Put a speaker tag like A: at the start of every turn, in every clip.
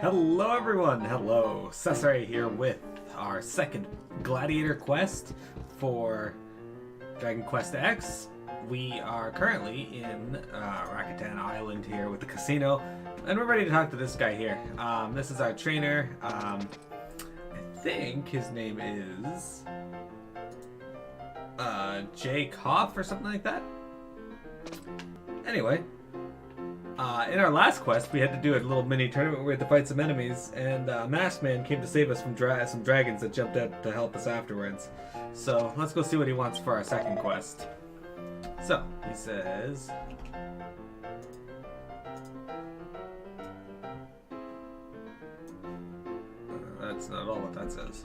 A: Hello everyone, hello. Cesare here with our second Gladiator quest for Dragon Quest X. We are currently in Rakuten Island here with the casino, and we're ready to talk to this guy here. This is our trainer. I think his name is Jeikov or something like that. Anyway, in our last quest, we had to do a little mini tournament where we had to fight some enemies, and Masked Man came to save us from some dragons that jumped out to help us afterwards. So let's go see what he wants for our second quest. So he says, that's not all what that says.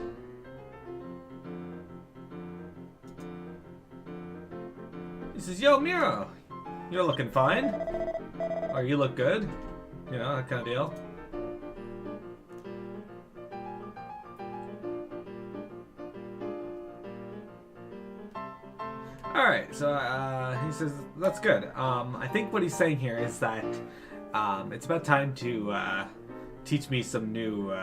A: He says, "Yo, Miro, you're looking fine. Or you look good." You know, that kind of deal. Alright, so he says, that's good. I think what he's saying here is that it's about time to teach me some new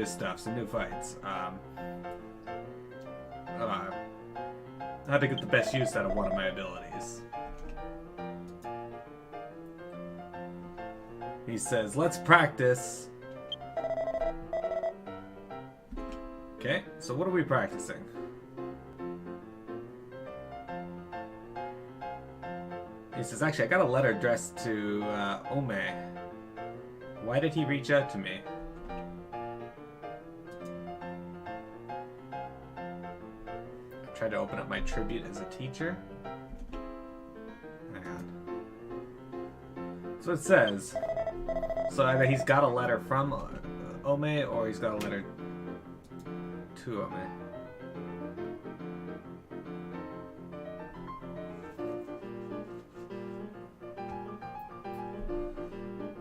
A: stuff, some new fights. How to get the best use out of one of my abilities. He says, let's practice. Okay, so what are we practicing? He says, actually, I got a letter addressed to Ome. Why did he reach out to me? I tried to open up my tribute as a teacher. Hang on. So it says, so either he's got a letter from Ome or he's got a letter to Ome.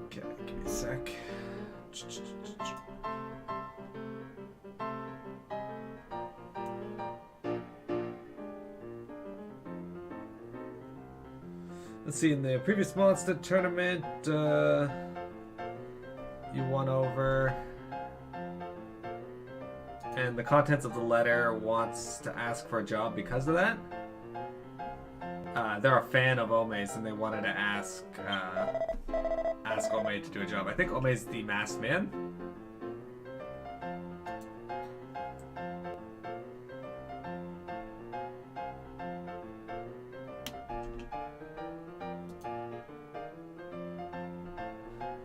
A: Okay, give me a sec. Let's see, in the previous monster tournament, you won over, and the contents of the letter wants to ask for a job because of that. They're a fan of Ome's and they wanted to ask Ome to do a job. I think Ome's the Masked Man.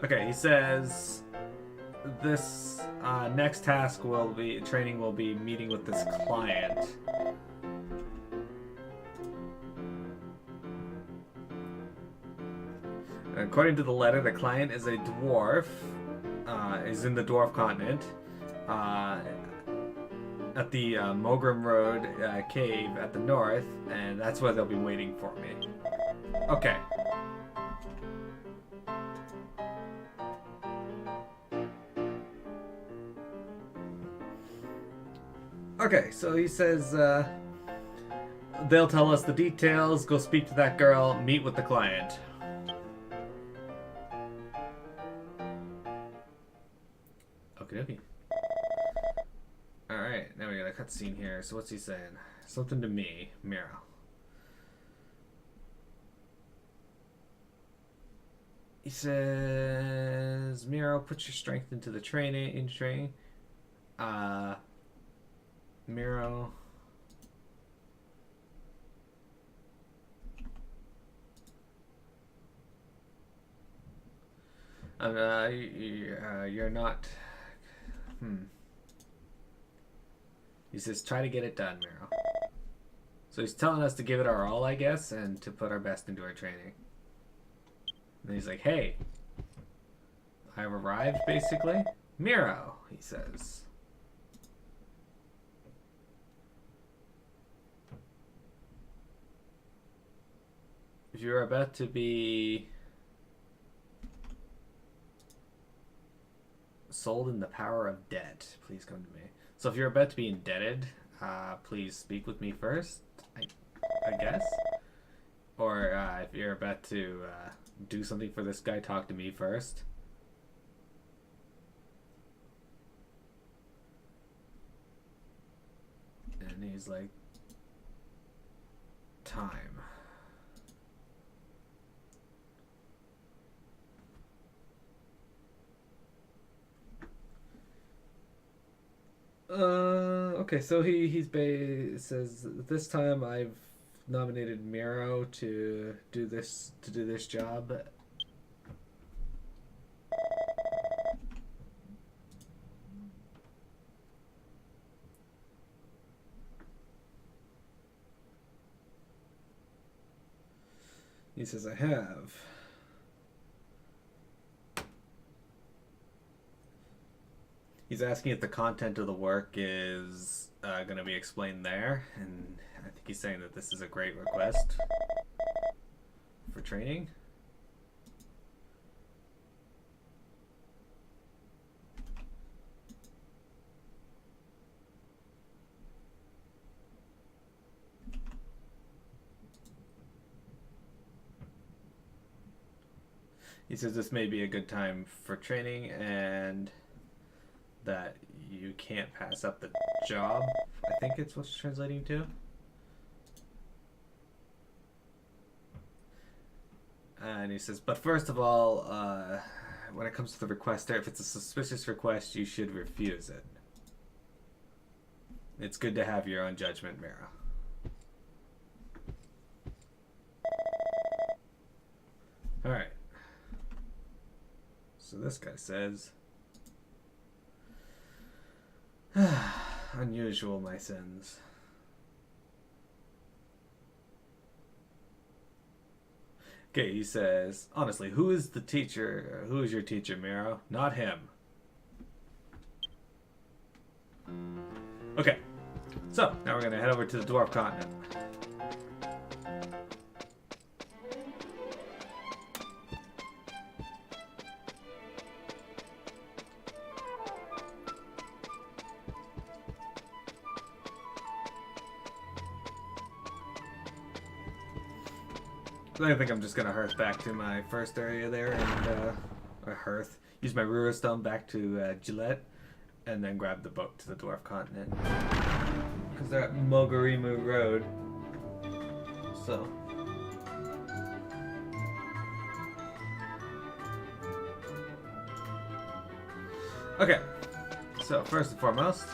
A: Okay, he says this next task will be meeting with this client. According to the letter, the client is a dwarf, is in the dwarf continent, at the Mogrim Road cave at the north, and that's where they'll be waiting for me. Okay. Okay, so he says, they'll tell us the details, go speak to that girl, meet with the client. Okie dokie. Alright, now we got a cutscene here. So what's he saying? Something to me, Miro. He says, Miro, put your strength into the training. Miro. You're not. He says, try to get it done, Miro. So he's telling us to give it our all, I guess, and to put our best into our training. And he's like, hey, I've arrived, basically. Miro, he says. If you're about to be sold in the power of debt, please come to me. So if you're about to be indebted, please speak with me first, I guess. Or if you're about to do something for this guy, talk to me first. And he's like, time. Okay, so he says this time I've nominated Miro to do this job. He says I have. He's asking if the content of the work is going to be explained there, and I think he's saying that this is a great request for training. He says this may be a good time for training and that you can't pass up the job. I think it's what's translating to. And he says, but first of all, when it comes to the requester, if it's a suspicious request, you should refuse it. It's good to have your own judgment, Mira. Alright. So this guy says, unusual, my sins. Okay, he says, honestly, who is the teacher? Who is your teacher, Miro? Not him. Okay, so now we're gonna head over to the Dwarf Continent. I think I'm just gonna hearth back to my first area there and use my Rura Stone back to Gillette, and then grab the boat to the Dwarf Continent because they're at Mogarimu Road. So. Okay, so first and foremost,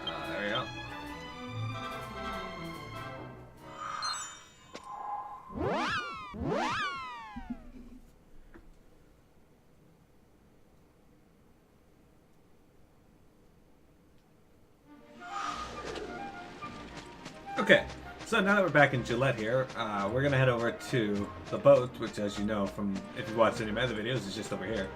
A: there we go. Okay, so now that we're back in Gillette here, we're gonna head over to the boat, which, as you know from if you've watched any of my other videos, is just over here.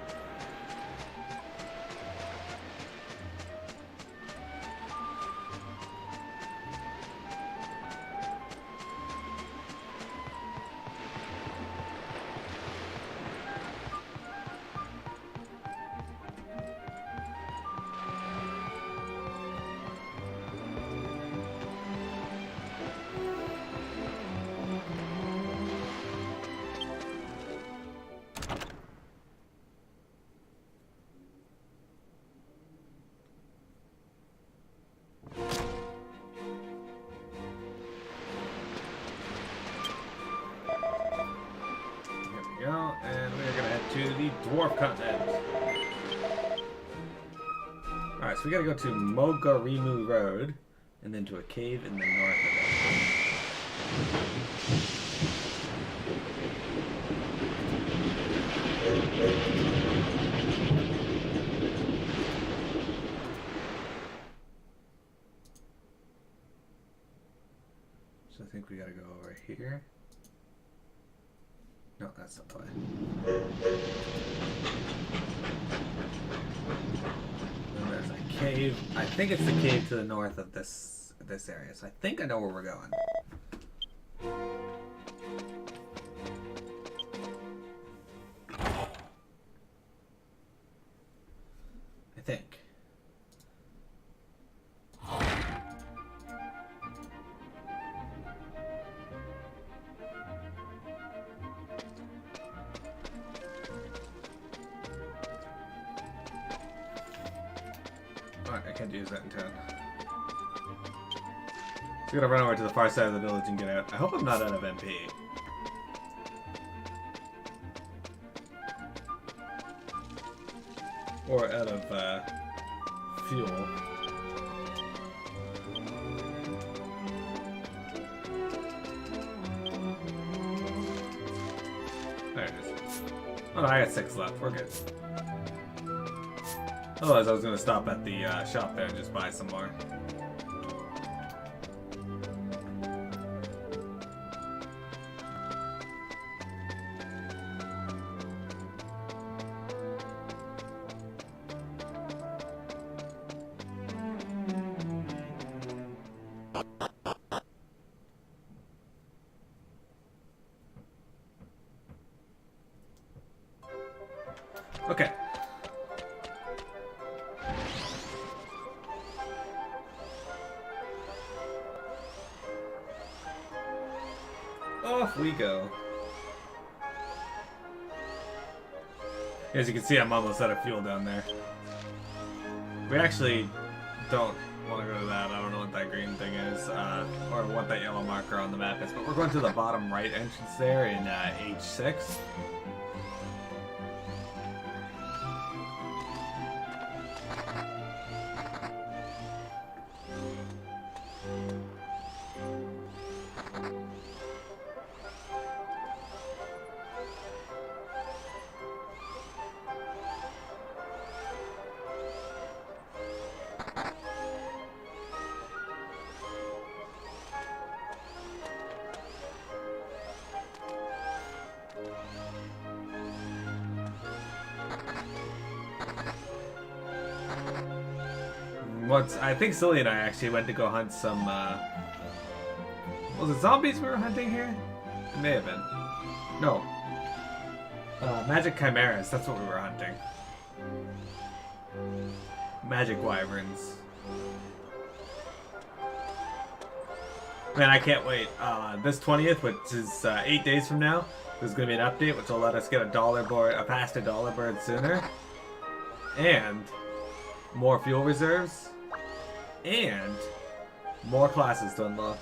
A: And we're gonna head to the Dwarf Continent. Alright, so we gotta go to Mogarimu Road, and then to a cave in the north of So I think we gotta go over here. No, that's not the way. And there's a cave. I think it's the cave to the north of this area. So I think I know where we're going. I think. use that in turn. So I'm gonna run over to the far side of the village and get out. I hope I'm not out of MP. Or out of fuel. There it is. Oh no, I got 6 left. We're good. Otherwise, I was going to stop at the shop there and just buy some more. Okay. Off we go. As you can see, I'm almost out of fuel down there. We actually don't want to go to that. I don't know what that green thing is, or what that yellow marker on the map is, but we're going to the bottom right entrance there in H6. I think Silly and I actually went to go hunt some, was it zombies we were hunting here? It may have been. No. Magic chimeras, that's what we were hunting. Magic wyverns. Man, I can't wait. This 20th, which is 8 days from now, there's going to be an update which will let us get a past a dollar bird sooner. And more fuel reserves. And more classes to unlock.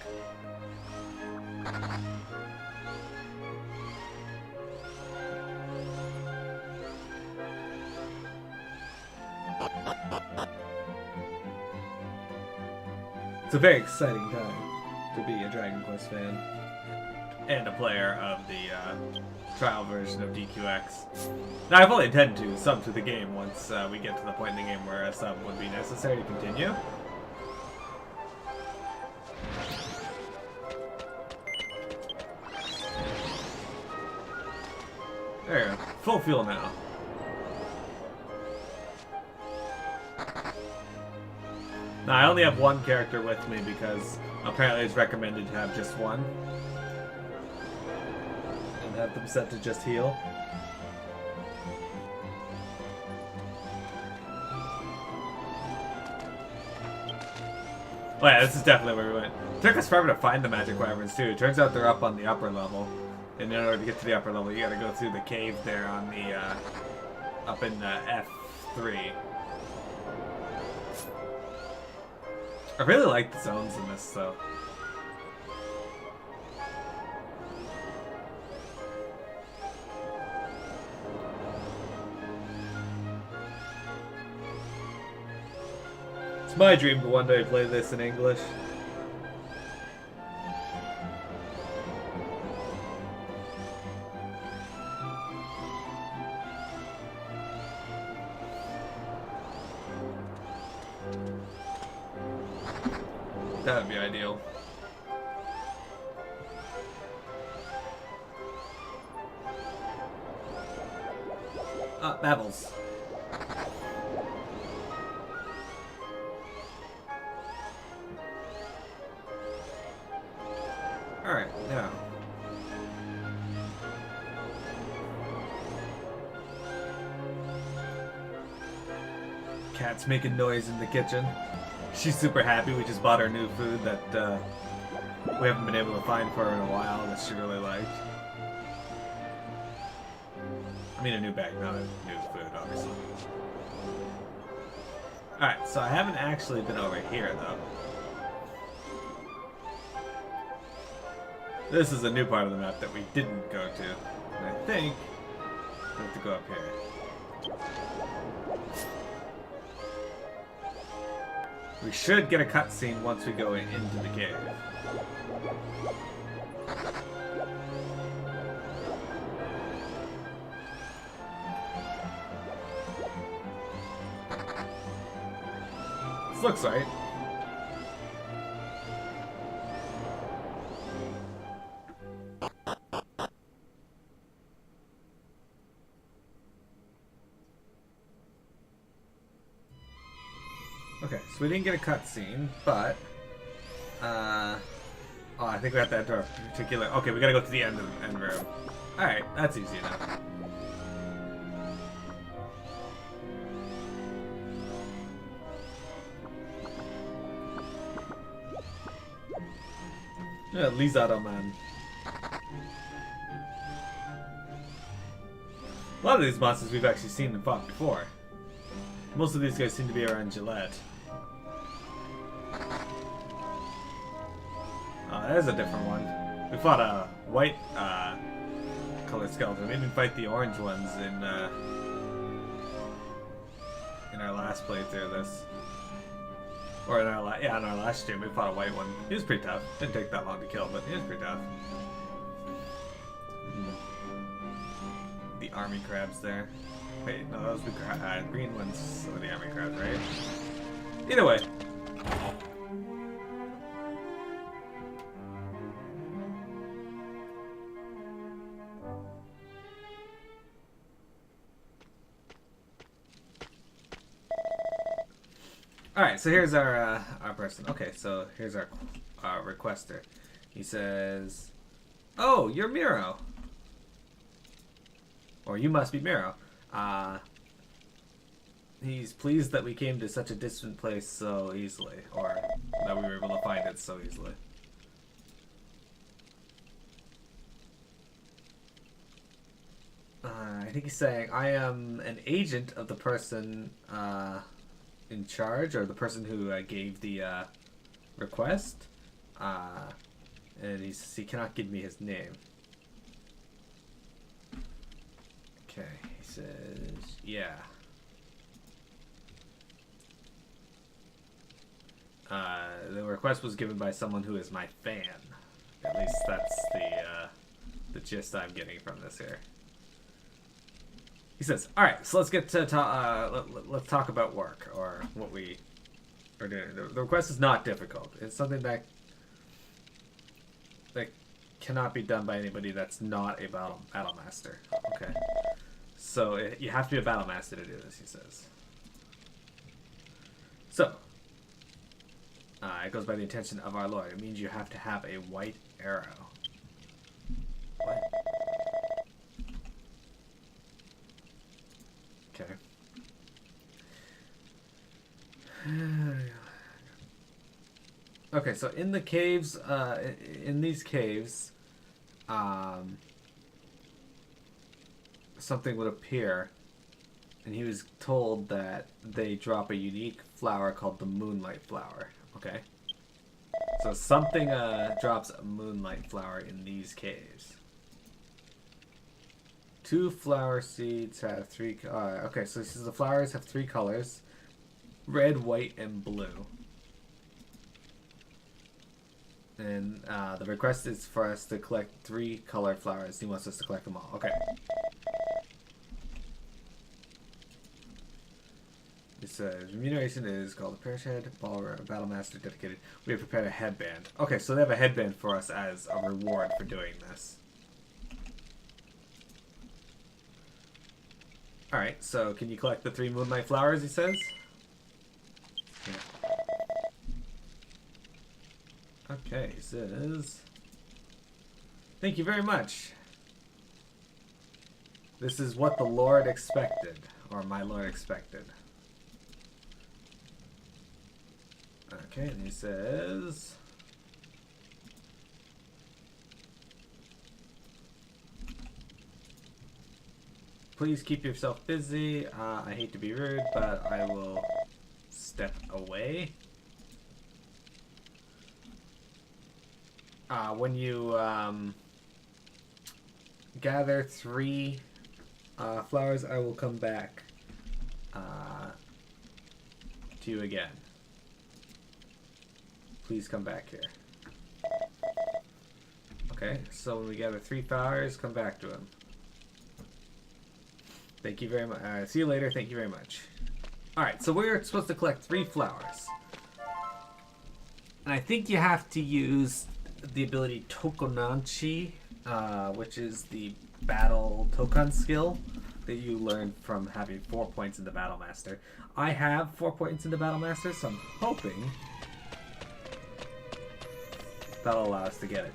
A: It's a very exciting time to be a Dragon Quest fan and a player of the trial version of DQX. Now, I fully intend to sub to the game once we get to the point in the game where a sub would be necessary to continue. There, full fuel now. Now, I only have one character with me because apparently it's recommended to have just one. And have them set to just heal. Oh yeah, this is definitely where we went. It took us forever to find the magic wyverns too. It turns out they're up on the upper level. And in order to get to the upper level, you gotta go through the cave there on the, up in F3. I really like the zones in this, though. It's my dream to one day play this in English. That would be ideal. Babbles. Alright, now. Cat's making noise in the kitchen. She's super happy. We just bought her new food that we haven't been able to find for her in a while that she really liked. I mean a new bag, not a new food, obviously. Alright, so I haven't actually been over here, though. This is a new part of the map that we didn't go to. And I think we have to go up here. We should get a cutscene once we go into the cave. This looks right. Okay, so we didn't get a cutscene, but oh, I think we have to enter a particular. Okay, we gotta go to the end room. All right, that's easy enough. Yeah, Lizado man. A lot of these monsters we've actually seen and fought before. Most of these guys seem to be around Gillette. Oh, there's a different one. We fought a white colored skeleton. We didn't fight the orange ones in our last playthrough of this. Or in our in our last stream we fought a white one. He was pretty tough. Didn't take that long to kill, but he was pretty tough. The army crabs there. Wait, no, those the green ones. Some of the army crabs, right? Either way. Alright, so here's our person. Okay, so here's our requester. He says, "Oh, you're Miro. Or you must be Miro. He's pleased that we came to such a distant place so easily, or that we were able to find it so easily." I think he's saying, "I am an agent of the person in charge, or the person who gave the request, and he cannot give me his name." Okay, he says, "Yeah. The request was given by someone who is my fan." At least that's the gist I'm getting from this here. He says, "All right, so let's get to let's talk about work, or what we are doing. The request is not difficult. It's something that cannot be done by anybody that's not a battle master." Okay, so you have to be a battle master to do this, he says. So it goes by the intention of our Lord. It means you have to have a white arrow. What? Okay. Okay, so in the caves, in these caves, something would appear, and he was told that they drop a unique flower called the moonlight flower. Okay. So something drops a moonlight flower in these caves. 2 flower seeds have 3... okay, so this is the flowers have 3 colors. Red, white, and blue. And the request is for us to collect 3 colored flowers. He wants us to collect them all. Okay. This remuneration is called the Parish Head, Battle Master dedicated. We have prepared a headband. Okay, so they have a headband for us as a reward for doing this. Alright, so can you collect the 3 moonlight flowers, he says? Yeah. Okay, he says, "Thank you very much. This is what the Lord expected, or my Lord expected." Okay, and he says, "Please keep yourself busy. I hate to be rude, but I will step away. When you gather 3 flowers, I will come back to you again. Please come back here. Okay, so when we gather 3 flowers, come back to him. Thank you very much. See you later. Thank you very much. Alright, so we're supposed to collect 3 flowers. And I think you have to use the ability Tokonanchi, which is the battle Tokan skill that you learn from having 4 points in the Battle Master. I have 4 points in the Battle Master, so I'm hoping that'll allow us to get it.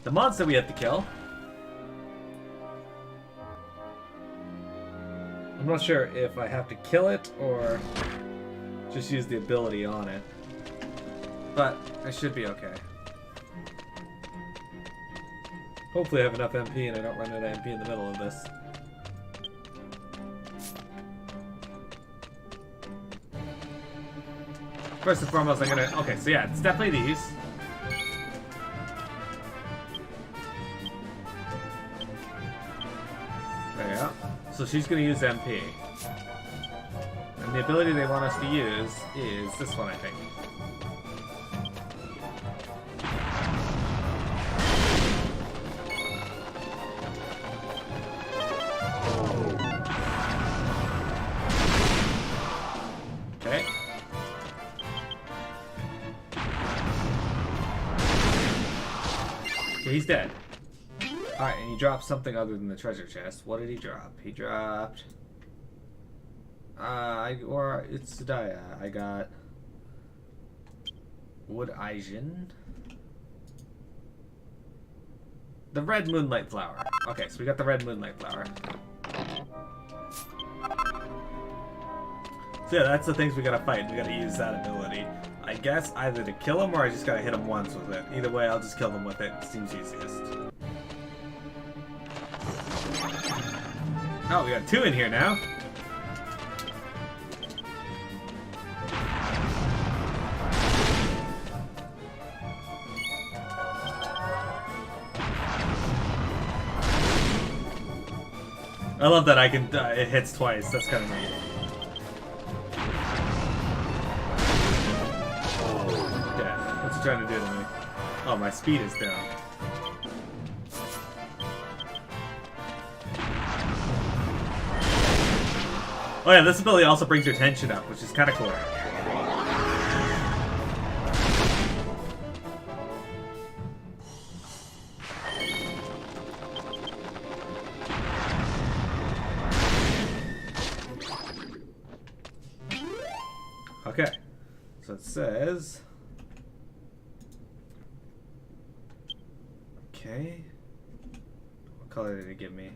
A: The monster we have to kill. I'm not sure if I have to kill it or just use the ability on it, but I should be okay. Hopefully I have enough MP and I don't run out of MP in the middle of this. First and foremost, I'm gonna... Okay, so yeah, it's definitely these. There you go. So she's gonna use MP. And the ability they want us to use is this one, I think. Okay. Okay, he's dead. Alright, and he dropped something other than the treasure chest. What did he drop? He dropped... or it's Sadaya. I got... Wood Aijin. The red moonlight flower. Okay, so we got the red moonlight flower. So yeah, that's the things we gotta fight. We gotta use that ability. I guess either to kill him or I just gotta hit him once with it. Either way, I'll just kill them with it. It seems easiest. Oh, we got 2 in here now. I love that I can, it hits twice. That's kind of neat. Yeah, what's it trying to do to me? Oh, my speed is down. Oh yeah, this ability also brings your tension up, which is kind of cool. Okay, so it says... Okay... What color did it give me?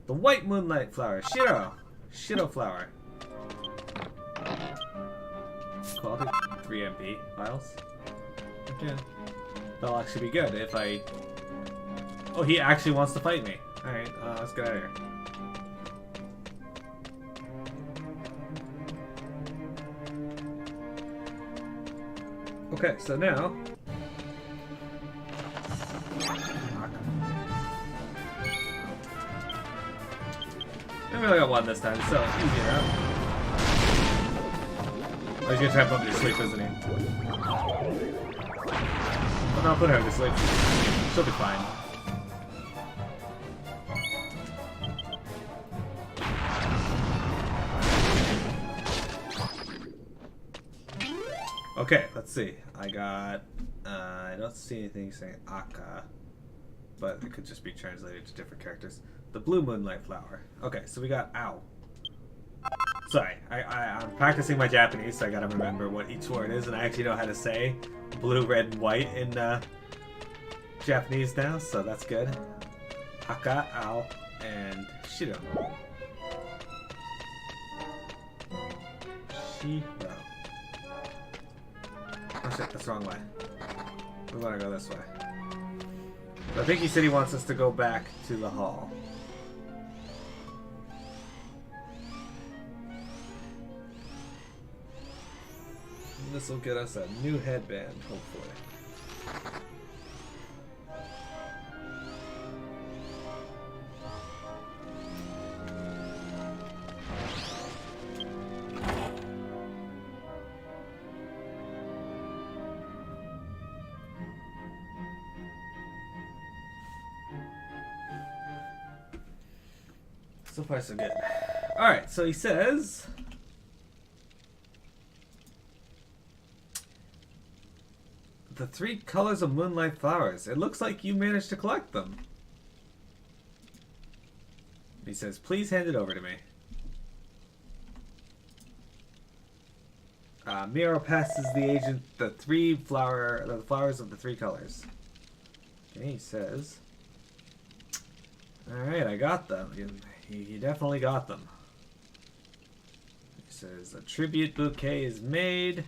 A: The white moonlight flower, Shiro! Shiro flower. Cool, I'll do 3 MP files. Okay. That'll actually be good if I... Oh, he actually wants to fight me. Alright, let's get out of here. Okay, so now... I really got 1 this time, so easy enough. Oh, he's gonna try and put me to sleep, isn't he? Well, no, I'll put her to sleep. She'll be fine. Okay, let's see. I got... I don't see anything saying Aka, but it could just be translated to different characters. The blue moonlight flower. Okay, so we got ow. Sorry, I'm practicing my Japanese, so I gotta remember what each word is, and I actually know how to say blue, red, and white in Japanese now, so that's good. Aka, ow, and shiro. Shiro. Oh shit, that's the wrong way. We wanna go this way. So I think he said he wants us to go back to the hall. this will get us a new headband, hopefully. So far, so good. Alright, so he says... The 3 colors of moonlight flowers. It looks like you managed to collect them. He says, please hand it over to me. Miro passes the agent the flowers of the 3 colors. Okay, he says... Alright, I got them. You definitely got them. He says, a tribute bouquet is made.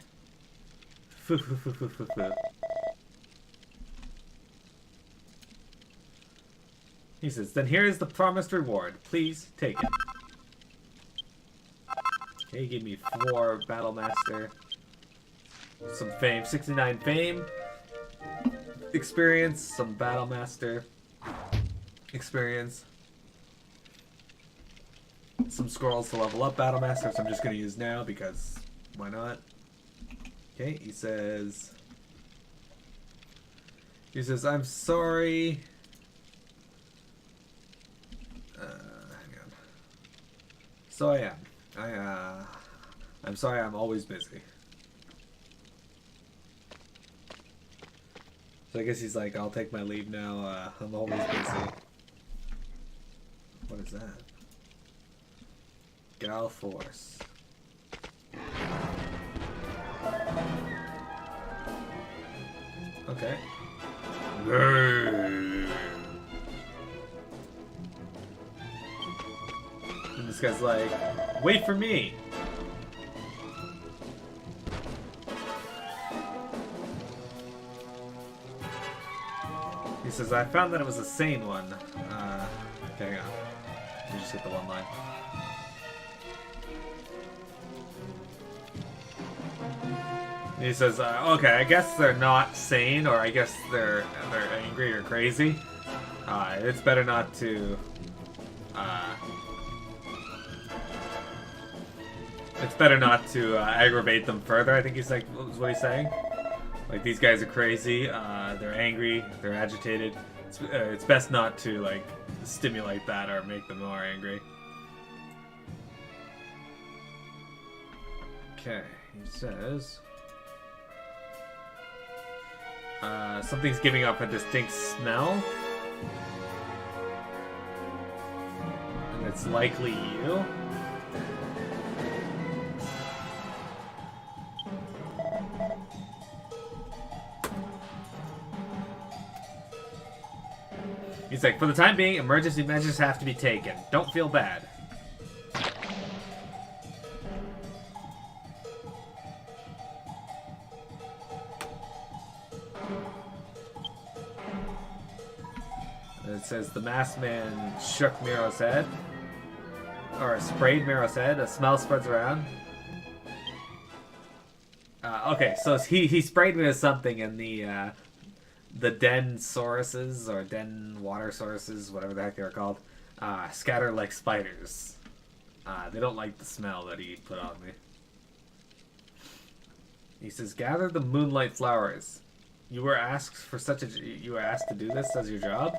A: He says, then here is the promised reward. Please take it. Okay, he gave me 4 Battle Master. Some fame. 69 fame. Experience. Some Battle Master. Experience. Some scrolls to level up Battle Master, which I'm just going to use now because why not? Okay, he says, I'm sorry. Hang on. So I am. I'm sorry, I'm always busy. So I guess he's like, I'll take my leave now. I'm always busy. What is that? Gal Force. Okay. And this guy's like, wait for me. He says, I found that it was a sane one. Okay, hang on. You just hit the one line. And he says, okay, I guess they're not sane, or I guess they're angry or crazy. It's better not to... it's better not to aggravate them further, I think he's like, is what he's saying. Like, these guys are crazy, they're angry, they're agitated. It's best not to, like, stimulate that or make them more angry. Okay, he says... something's giving up a distinct smell. And it's likely you. He's like, for the time being, emergency measures have to be taken. Don't feel bad. It says the masked man shook Miro's head. Or sprayed Miro's head. A smell spreads around. Okay, so he sprayed me with something in the den sauruses, or den water sauruses, whatever the heck they're called, scatter like spiders. They don't like the smell that he put on me. He says, gather the moonlight flowers. You were asked to do this as your job?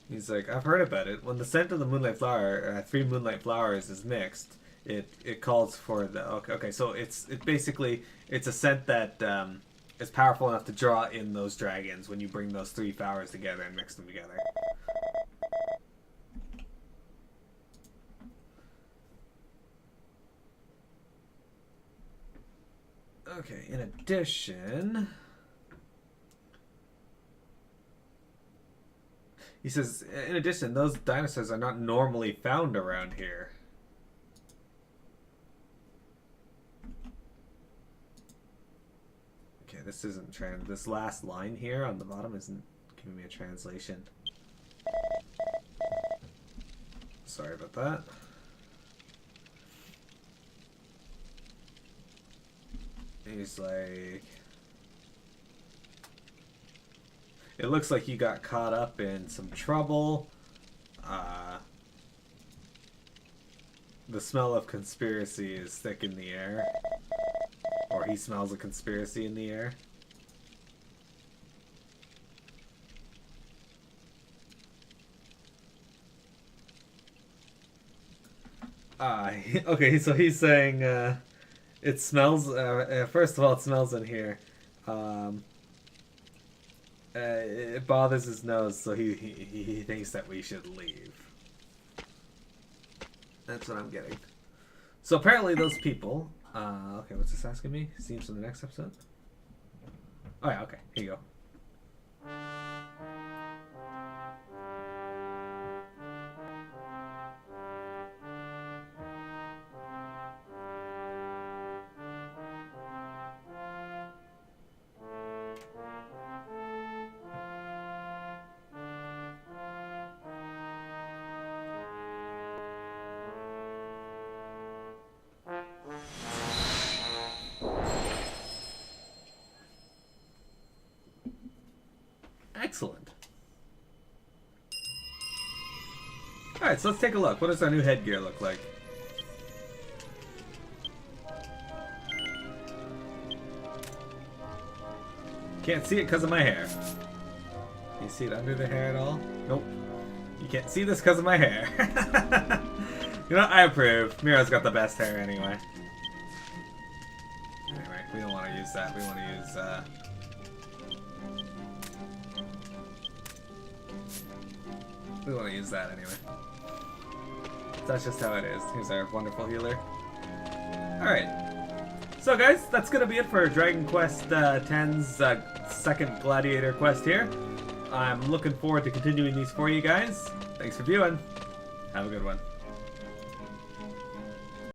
A: He's like, I've heard about it. When the scent of the moonlight flower, 3 moonlight flowers is mixed, it calls for the... Okay, so it's basically a scent that is powerful enough to draw in those dragons when you bring those 3 flowers together and mix them together. Okay, in addition... He says, in addition, those dinosaurs are not normally found around here. Okay, this isn't this last line here on the bottom isn't giving me a translation. Sorry about that. He's like... It looks like you got caught up in some trouble. The smell of conspiracy is thick in the air. Or he smells a conspiracy in the air. Okay, so he's saying it smells, first of all, it smells in here. It bothers his nose, so he thinks that we should leave. That's what I'm getting. So apparently those people... okay, what's this asking me? Seems from the next episode? Oh yeah, okay. Here you go. Excellent. Alright, so let's take a look. What does our new headgear look like? Can't see it because of my hair. Can you see it under the hair at all? Nope. You can't see this because of my hair. You know, I approve. Mira's got the best hair anyway. Anyway, we don't want to use that. We want to use, we want to use that anyway. That's just how it is. Here's our wonderful healer. Alright. So guys, that's going to be it for Dragon Quest X's second Gladiator quest here. I'm looking forward to continuing these for you guys. Thanks for viewing. Have a good one.